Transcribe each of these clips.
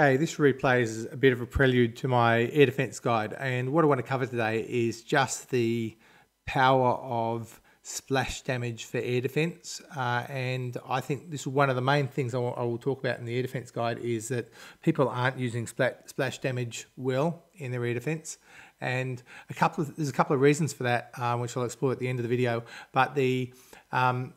Hey, this replay is a bit of a prelude to my air defense guide, and what I want to cover today is just the power of splash damage for air defense. And I think this is one of the main things I will talk about in the air defense guide is that people aren't using splash damage well in their air defense. And there's a couple of reasons for that, which I'll explore at the end of the video. But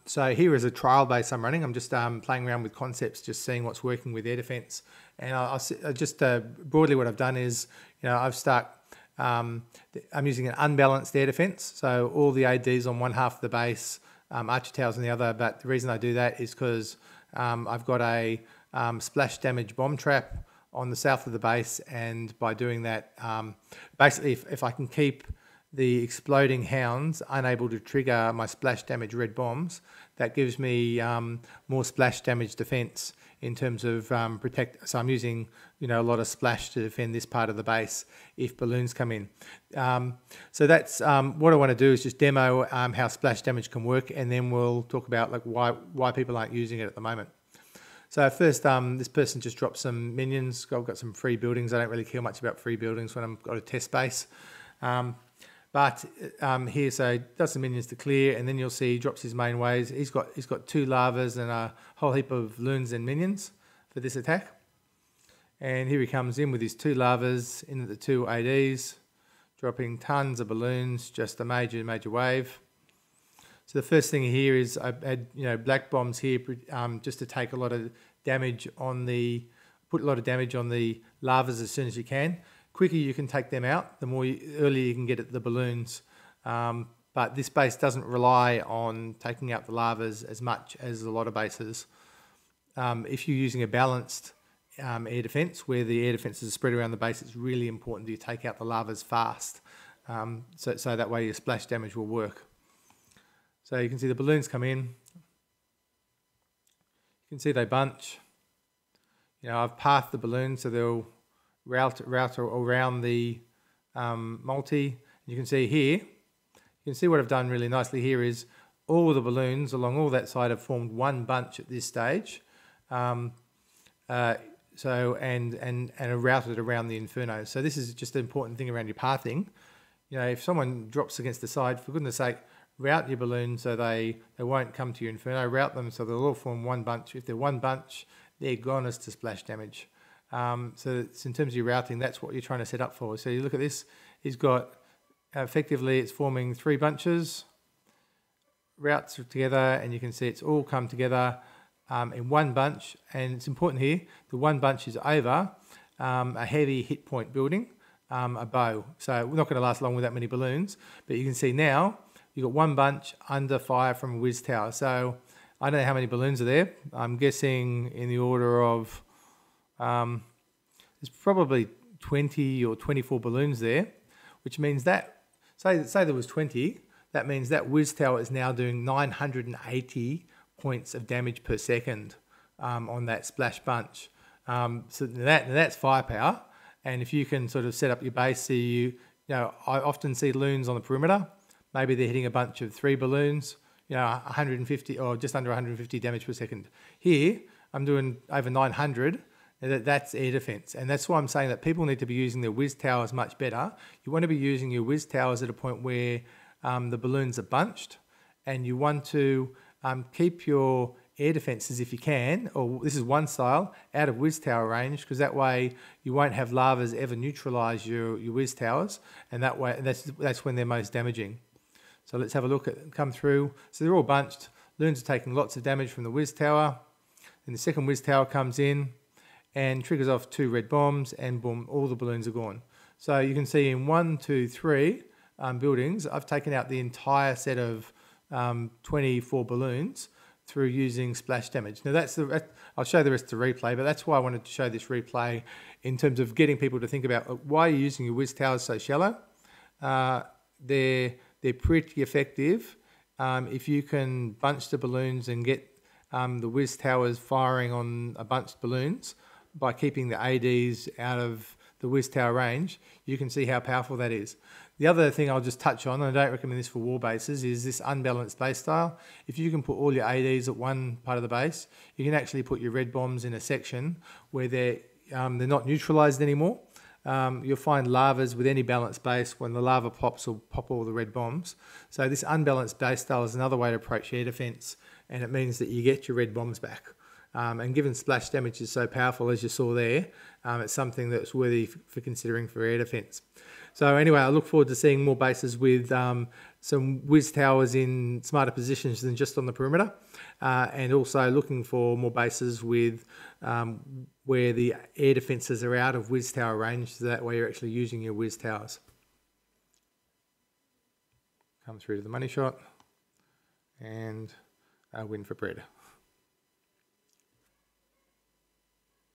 so here is a trial base I'm running. I'm just playing around with concepts, just seeing what's working with air defense. And I just broadly what I've done is, I've stuck, I'm using an unbalanced air defense. So all the ADs on one half of the base, archer towers on the other. But the reason I do that is because I've got a splash damage bomb trap on the south of the base, and by doing that, basically if I can keep the exploding hounds unable to trigger my splash damage red bombs, that gives me more splash damage defense in terms of protect. So I'm using a lot of splash to defend this part of the base if balloons come in. So that's what I want to do is just demo how splash damage can work, and then we'll talk about why people aren't using it at the moment. So first, this person just dropped some minions. I've got some free buildings. I don't really care much about free buildings when I've got a test base. But here, so does some minions to clear, and then you'll see he drops his main waves. He's got 2 lavas and a whole heap of loons and minions for this attack. And here he comes in with his 2 lavas into the 2 ADs, dropping tons of balloons, just a major wave. So the first thing here is I had black bombs here just to take a lot of damage on the lavas as soon as you can. Quicker you can take them out, the more earlier you can get at the balloons. But this base doesn't rely on taking out the lavas as much as a lot of bases. If you're using a balanced air defense, where the air defenses are spread around the base, it's really important that you take out the lavas fast. So that way your splash damage will work. So you can see the balloons come in. You can see they bunch. I've pathed the balloons so they'll route around the multi. You can see here, you can see what I've done really nicely here is all of the balloons along all that side have formed one bunch at this stage. And are routed around the inferno. So this is just an important thing around your pathing. If someone drops against the side, for goodness sake, route your balloons so they won't come to your inferno. Route them so they'll all form one bunch. If they're one bunch, they're gone as to splash damage. So it's, in terms of your routing, that's what you're trying to set up for. So you look at this, he's got, effectively it's forming 3 bunches, routes together, and you can see it's all come together in one bunch. And it's important here, the one bunch is over a heavy hit point building, a bow. So we're not going to last long with that many balloons, but you can see now you've got one bunch under fire from a whiz tower. So I don't know how many balloons are there. I'm guessing in the order of, there's probably 20 or 24 balloons there, which means that, say there was 20, that means that whiz tower is now doing 980 points of damage per second on that splash bunch. So that's firepower. And if you can sort of set up your base, so I often see loons on the perimeter. Maybe they're hitting a bunch of 3 balloons, 150 or just under 150 damage per second. Here, I'm doing over 900. That's air defense. And that's why I'm saying that people need to be using their whiz towers much better. You want to be using your whiz towers at a point where the balloons are bunched, and you want to keep your air defenses, if you can, or this is one style, out of whiz tower range, because that way you won't have lavas ever neutralize your whiz towers, and that way that's when they're most damaging. So let's have a look at come through. So they're all bunched. Loons are taking lots of damage from the whiz tower. Then the second whiz tower comes in and triggers off 2 red bombs, and boom, all the balloons are gone. So you can see in 1, 2, 3 buildings, I've taken out the entire set of 24 balloons through using splash damage. Now I'll show the rest of the replay, but that's why I wanted to show this replay in terms of getting people to think about why you're using your whiz towers so shallow. They're pretty effective if you can bunch the balloons and get the whiz towers firing on a bunched balloons by keeping the ADs out of the whiz tower range. You can see how powerful that is. The other thing I'll just touch on, and I don't recommend this for war bases, is this unbalanced base style. If you can put all your ADs at one part of the base, you can actually put your red bombs in a section where they're not neutralised anymore. You'll find lavas with any balanced base, when the lava pops, will pop all the red bombs. So this unbalanced base style is another way to approach air defence, and it means that you get your red bombs back. And given splash damage is so powerful, as you saw there, it's something that's worthy for considering for air defence. So anyway, I look forward to seeing more bases with some whiz towers in smarter positions than just on the perimeter, and also looking for more bases with where the air defences are out of whiz tower range, so that way you're actually using your whiz towers. Come through to the money shot, and a win for Predator.